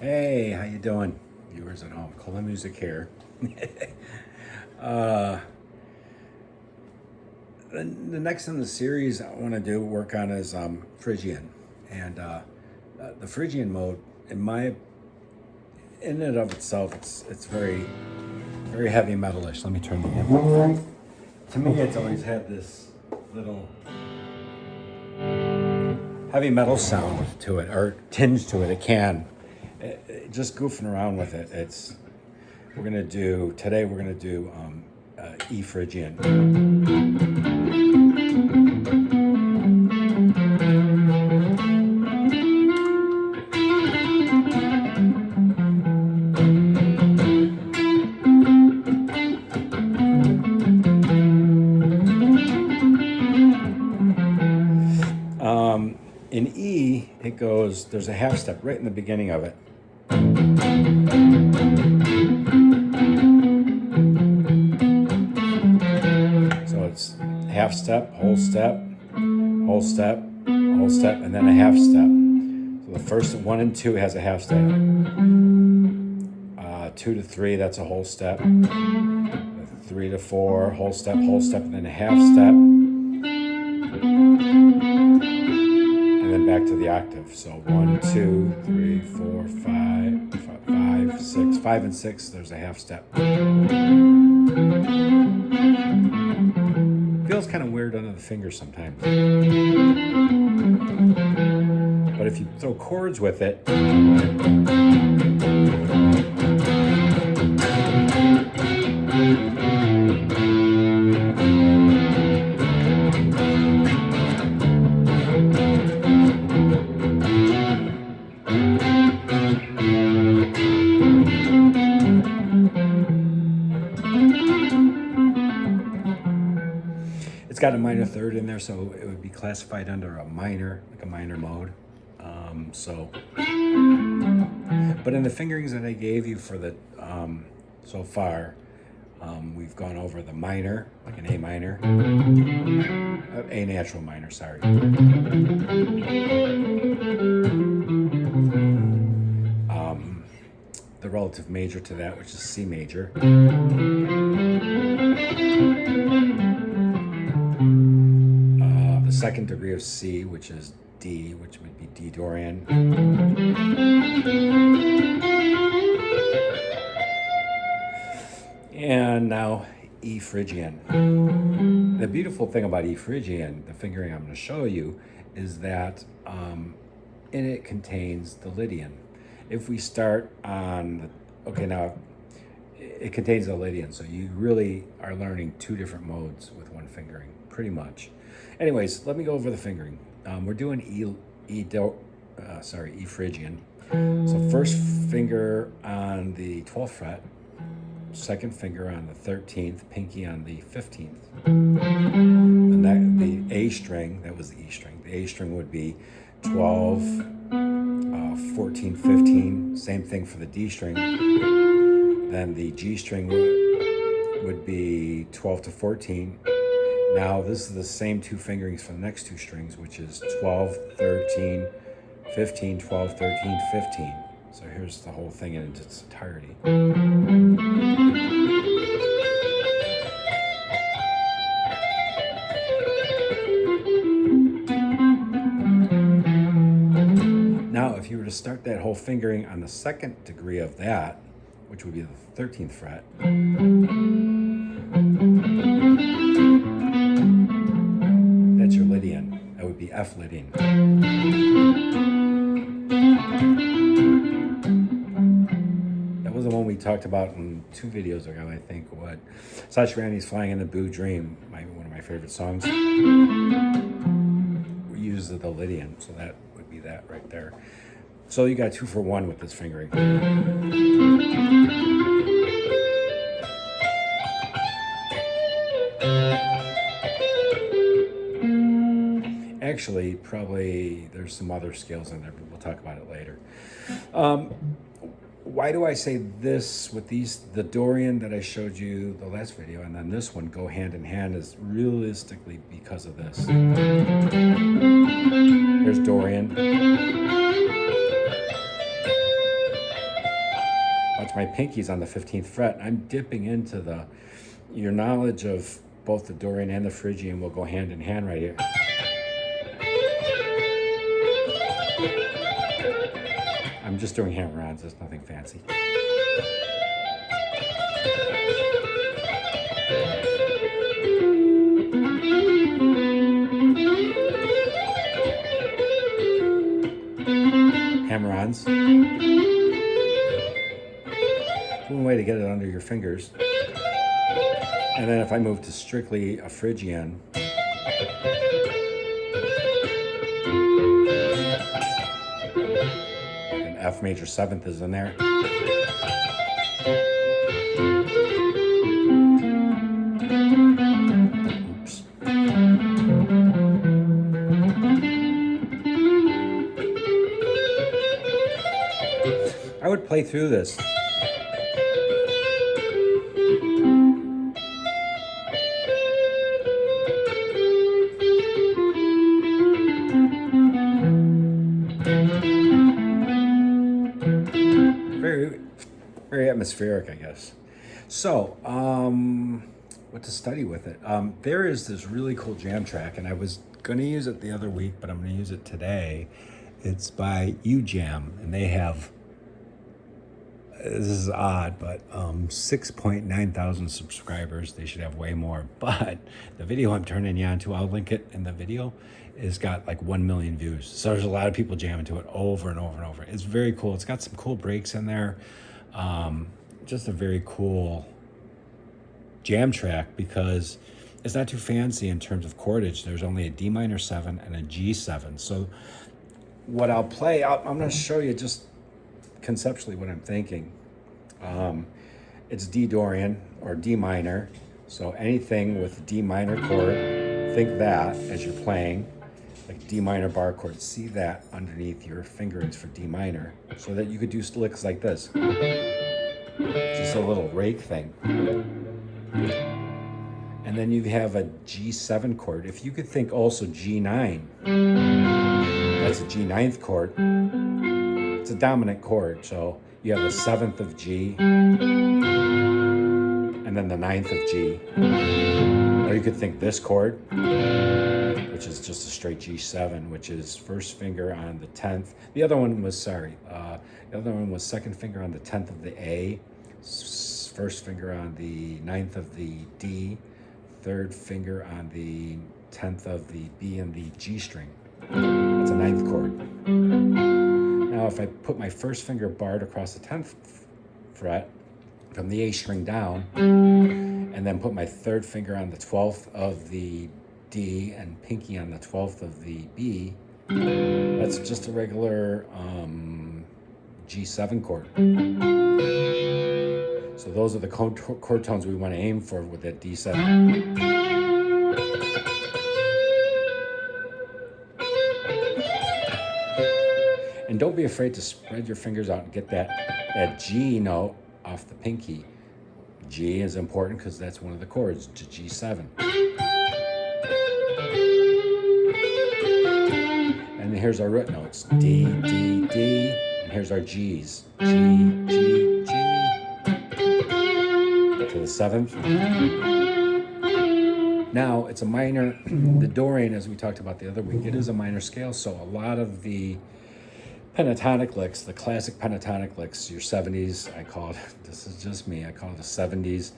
Hey, how you doing, viewers at home? Cola music here. uh, the next in the series I want to work on is Phrygian, and the Phrygian mode, in and of itself, it's very very heavy metalish. Let me turn the amp up. To me, it's always had this little heavy metal sound to it, or tinge to it. It can. Just goofing around with it. We're gonna do E Phrygian. In E, it goes. There's a half step right in the beginning of it. So it's half step, whole step, whole step, whole step, and then a half step. So the first 1 and 2 has a half step. 2 to 3, that's a whole step. 3 to 4, whole step, and then a half step. And then back to the octave. So 1, 2, 3, 4, 5, 6, 5 and 6, there's a half step. Feels kind of weird under the fingers sometimes. But if you throw chords with it, it's got a minor third in there, so it would be classified under a minor, like a minor mode. But in the fingerings that I gave you for the so far, we've gone over the minor, like an A minor, A natural minor, sorry. The relative major to that, which is C major. The second degree of C, which is D, which would be D Dorian. And now E Phrygian. The beautiful thing about E Phrygian, the fingering I'm going to show you, is that in it contains the Lydian. If we start on it contains the Lydian, so you really are learning 2 different modes with one fingering, pretty much. Anyways, let me go over the fingering. We're doing E Phrygian. So first finger on the 12th fret, second finger on the 13th, pinky on the 15th. The A string, that was the E string. The A string would be 12, 14, 15. Same thing for the D string. Then the G string would be 12 to 14. Now this is the same 2 fingerings for the next 2 strings, which is 12, 13, 15, 12, 13, 15. So here's the whole thing in its entirety. Now, if you were to start that whole fingering on the second degree of that, which would be the 13th fret, that's your Lydian. That would be F Lydian. That was the one we talked about in 2 videos ago, I think. What Sacha Randy's Flying in the Blue Dream, one of my favorite songs. We use the Lydian, so that would be that right there. So you got 2 for 1 with this fingering. Actually, probably there's some other scales in there, but we'll talk about it later. Why do I say this with the Dorian that I showed you the last video and then this one go hand in hand is realistically because of this. Here's Dorian. my pinky's on the 15th fret. I'm dipping into your knowledge of both the Dorian and the Phrygian will go hand in hand right here. I'm just doing hammer-ons, there's nothing fancy. Hammer-ons. One way to get it under your fingers. And then if I move to strictly a Phrygian, an F major 7th is in there. Oops. I would play through this. Very atmospheric, I guess. So, what to study with it? There is this really cool jam track, and I was going to use it the other week, but I'm going to use it today. It's by Youjam, and they have, this is odd, but 6.9 thousand subscribers. They should have way more, but the video I'm turning you on to, I'll link it in the video, has got like 1 million views. So there's a lot of people jamming to it over and over and over. It's very cool. It's got some cool breaks in there. Just a very cool jam track because it's not too fancy in terms of chordage. There's only a D minor 7 and a G7. So what I'll play, I'm going to show you just conceptually what I'm thinking. It's D Dorian or D minor. So anything with D minor chord, think that as you're playing, like D minor bar chord, see that underneath your fingerings for D minor, so that you could do licks like this. Just a little rake thing. And then you have a G7 chord. If you could think also G9, that's a G9th chord. It's a dominant chord, so you have the 7th of G, and then the 9th of G. Or you could think this chord, which is just a straight G7, which is first finger on the 10th. The other one was, the other one was second finger on the 10th of the A, first finger on the 9th of the D, third finger on the 10th of the B and the G string. That's a 9th chord. Now if I put my first finger barred across the 10th fret from the A string down, and then put my third finger on the 12th of the D and pinky on the 12th of the B, that's just a regular G7 chord. So those are the chord tones we want to aim for with that D7. And don't be afraid to spread your fingers out and get that G note off the pinky. G is important because that's one of the chords, to G7. And here's our root notes, D, D, D, and here's our G's, G, G, G, to the 7th. Now, it's a minor, the Dorian, as we talked about the other week, it is a minor scale, so a lot of the pentatonic licks, the classic pentatonic licks, your 70s, I call it, this is just me, I call it the 70s.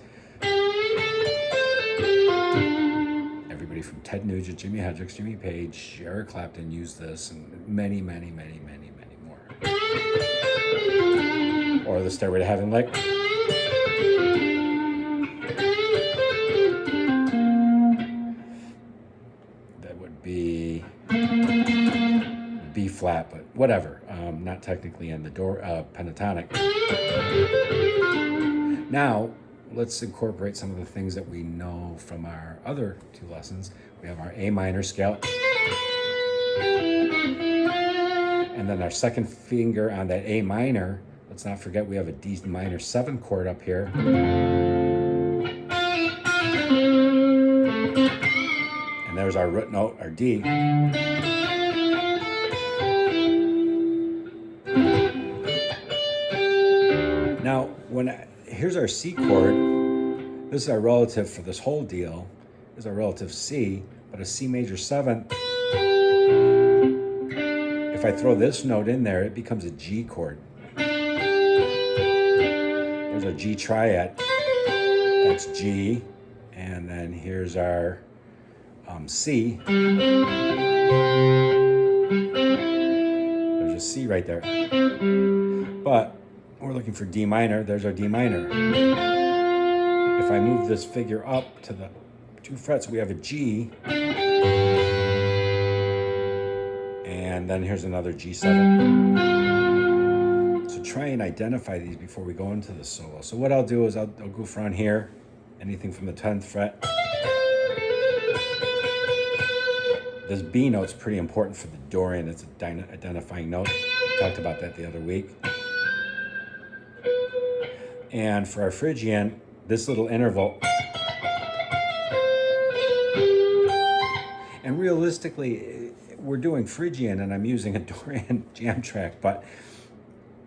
Everybody from Ted Nugent, Jimi Hendrix, Jimmy Page, Eric Clapton used this, and many, many, many, many, many more. Or the Stairway to Heaven lick. That would be B flat, but whatever. Not technically in the pentatonic. Now, let's incorporate some of the things that we know from our other two lessons. We have our A minor scale. And then our second finger on that A minor, let's not forget we have a D minor 7 chord up here. And there's our root note, our D. Now, Here's our C chord. This is our relative for this whole deal. This is our relative C, but a C major 7th. If I throw this note in there, it becomes a G chord. There's our G triad. That's G. And then here's our C. There's a C right there. But we're looking for D minor. There's our D minor. If I move this figure up to the 2 frets, we have a G. And then here's another G7. So try and identify these before we go into the solo. So what I'll do is I'll go from here, anything from the 10th fret. This B note's pretty important for the Dorian. It's an identifying note. We talked about that the other week. And for our Phrygian, this little interval. And realistically, we're doing Phrygian and I'm using a Dorian jam track, but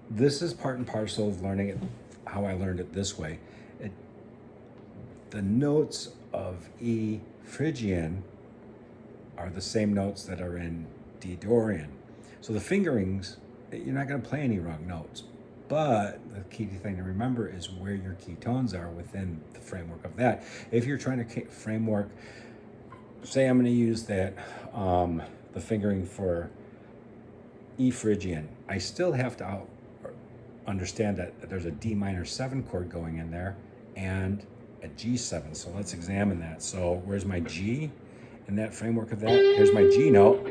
this is part and parcel of learning it, how I learned it this way. The notes of E Phrygian are the same notes that are in D Dorian. So the fingerings, you're not going to play any wrong notes. But the key thing to remember is where your key tones are within the framework of that. If you're trying to framework, say I'm going to use that, the fingering for E Phrygian, I still have to understand that there's a D minor 7 chord going in there and a G7. So let's examine that. So where's my G in that framework of that? Here's my G note.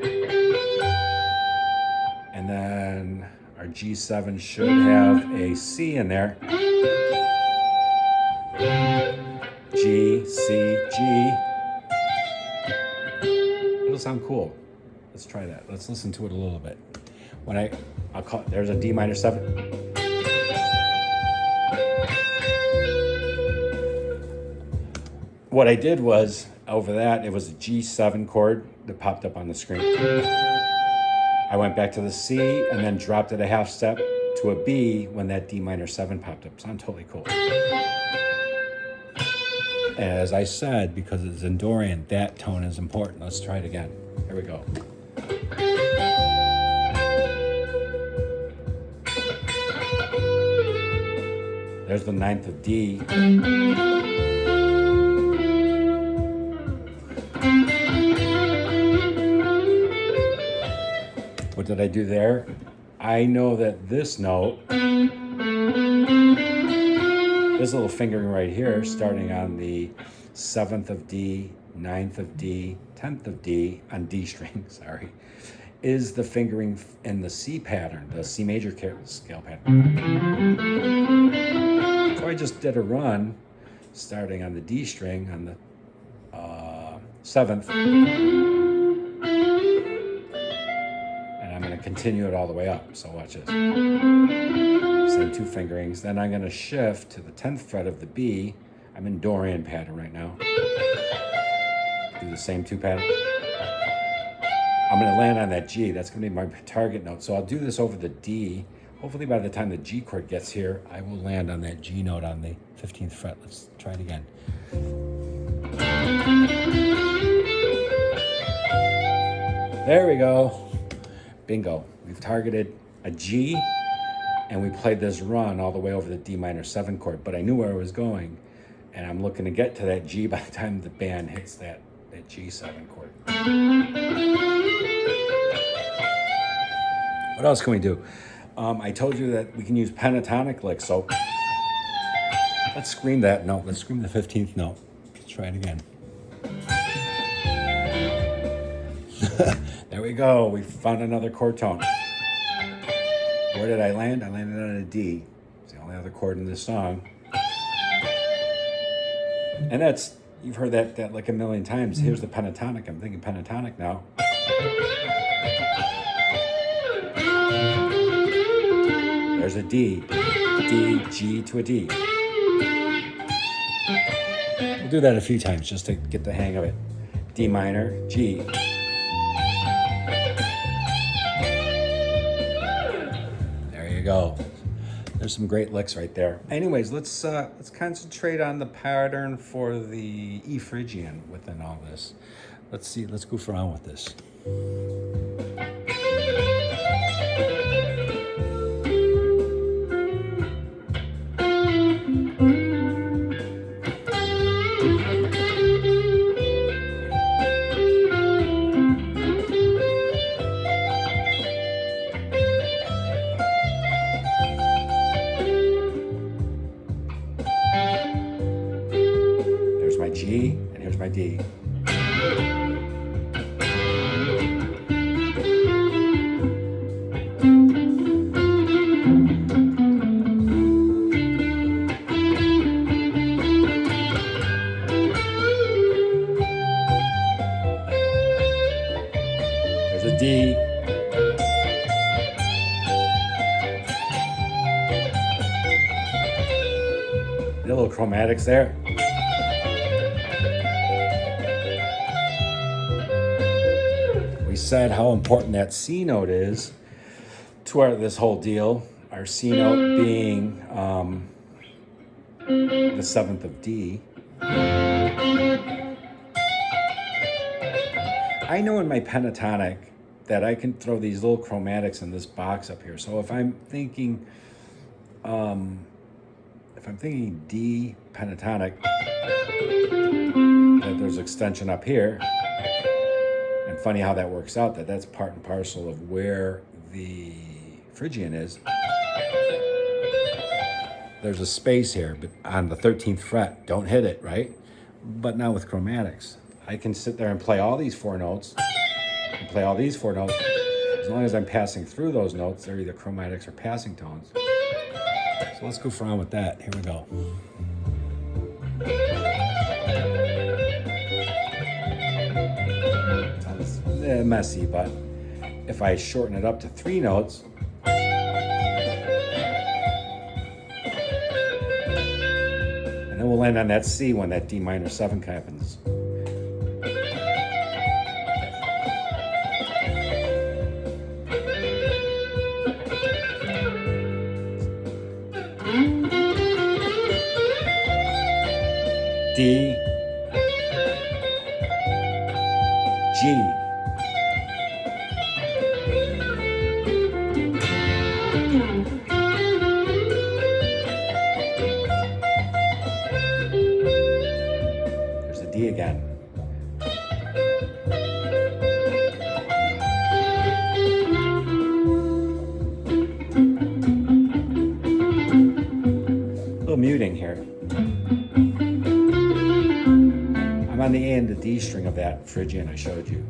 And then our G7 should have a C in there. G, C, G. It'll sound cool. Let's try that. Let's listen to it a little bit. I'll call, there's a D minor 7. What I did was, over that, it was a G7 chord that popped up on the screen. I went back to the C and then dropped it a half step to a B when that D minor 7 popped up. Sound totally cool. As I said, because it's in Dorian, that tone is important. Let's try it again. Here we go. There's the 9th of D. What did I do there? I know that this note, this little fingering right here, starting on the 7th of D, 9th of D, 10th of D, on D string, sorry, is the fingering in the C pattern, the C major scale pattern. So I just did a run starting on the D string on the 7th. And I'm going to continue it all the way up. So watch this. Same 2 fingerings. Then I'm going to shift to the 10th fret of the B. I'm in Dorian pattern right now. Do the same 2 pattern. I'm going to land on that G. That's going to be my target note. So I'll do this over the D. Hopefully by the time the G chord gets here, I will land on that G note on the 15th fret. Let's try it again. There we go. Bingo. We've targeted a G and we played this run all the way over the D minor 7 chord, but I knew where I was going and I'm looking to get to that G by the time the band hits that G7 chord. What else can we do? I told you that we can use pentatonic licks, so let's scream that note. Let's scream the 15th note. Let's try it again. There we go. We found another chord tone. Where did I land? I landed on a D. It's the only other chord in this song. And that's, you've heard that like a million times. Here's the pentatonic. I'm thinking pentatonic now. There's a D. D, G to a D. We'll do that a few times just to get the hang of it. D minor, G. There you go. There's some great licks right there. Anyways, let's concentrate on the pattern for the E Phrygian within all this. Let's see, let's goof around with this. There's my G, and here's my D. There's a D. A little chromatics there. We said how important that C note is to this whole deal. Our C note being the 7th of D. I know in my pentatonic that I can throw these little chromatics in this box up here. So if I'm thinking D pentatonic, that there's extension up here. And funny how that works out, that's part and parcel of where the Phrygian is. There's a space here, but on the 13th fret, don't hit it, right? But now with chromatics, I can sit there and play all these 4 notes, and play all these 4 notes. As long as I'm passing through those notes, they're either chromatics or passing tones. So let's go around with that. Here we go. Sounds messy, but if I shorten it up to 3 notes, and then we'll land on that C when that D minor 7 happens. D, G, there's a D again. A little muting here. I'm on the A and the D string of that Phrygian I showed you.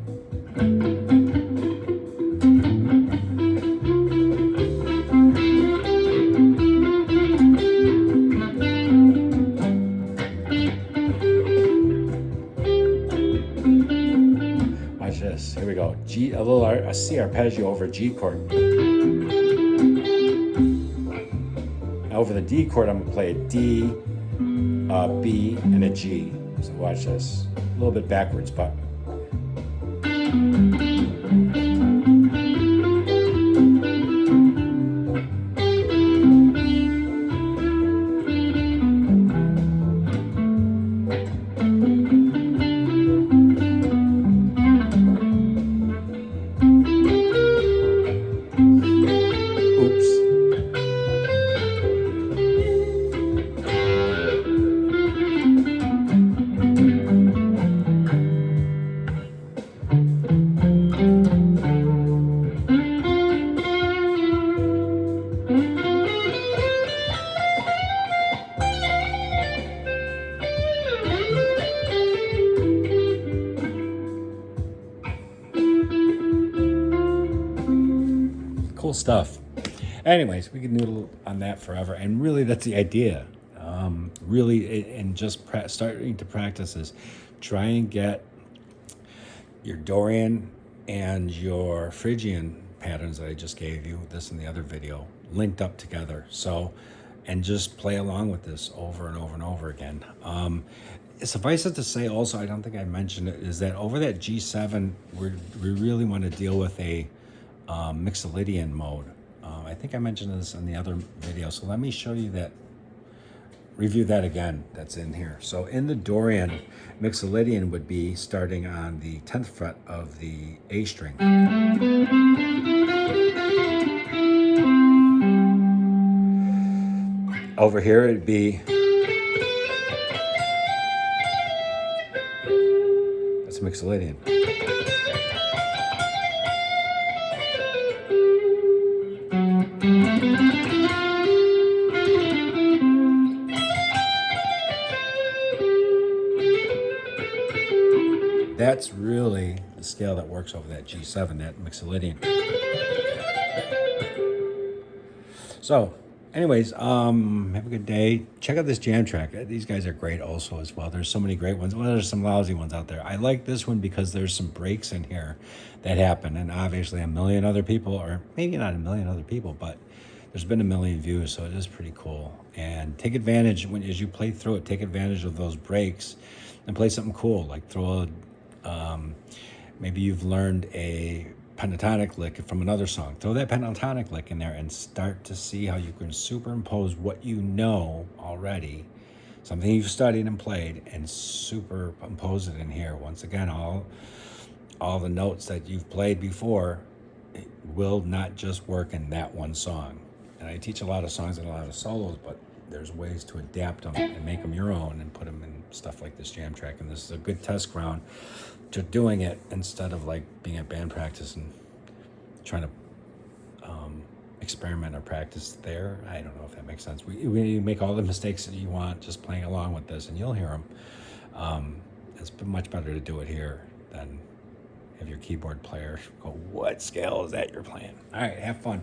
Watch this. Here we go. G, a C arpeggio over a G chord. Now over the D chord, I'm gonna play a D, a B, and a G. So watch this. A little bit backwards, but. Cool stuff. Anyways, we can noodle on that forever, and really that's the idea. Really, and just starting to practice is try and get your Dorian and your Phrygian patterns that I just gave you, this and the other video, linked up together. So, and just play along with this over and over and over again. Suffice it to say also, I don't think I mentioned it, is that over that G7, we really want to deal with a Mixolydian mode. I think I mentioned this in the other video, so let me show you that, review that again that's in here. So in the Dorian, Mixolydian would be starting on the 10th fret of the A string. Over here it'd be, that's Mixolydian. That's really the scale that works over that G7, that Mixolydian. So, anyways, have a good day. Check out this jam track. These guys are great also as well. There's so many great ones. Well, there's some lousy ones out there. I like this one because there's some breaks in here that happen, and obviously a million other people, or maybe not a million other people, but there's been a million views, so it is pretty cool. And take advantage, as you play through it, take advantage of those breaks and play something cool, like throw a, maybe you've learned a pentatonic lick from another song. Throw that pentatonic lick in there and start to see how you can superimpose what you know already, something you've studied and played, and superimpose it in here. Once again, all the notes that you've played before, it will not just work in that one song. And I teach a lot of songs and a lot of solos, but there's ways to adapt them and make them your own and put them in stuff like this jam track. And this is a good test ground to doing it instead of like being at band practice and trying to experiment or practice there. I don't know if that makes sense. We make all the mistakes that you want just playing along with this, and you'll hear them. It's much better to do it here than have your keyboard player go, what scale is that you're playing? All right, have fun.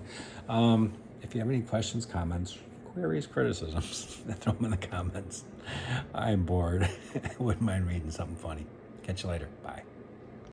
If you have any questions, comments, queries, criticisms, throw them in the comments. I'm bored. I wouldn't mind reading something funny. Catch you later. Bye.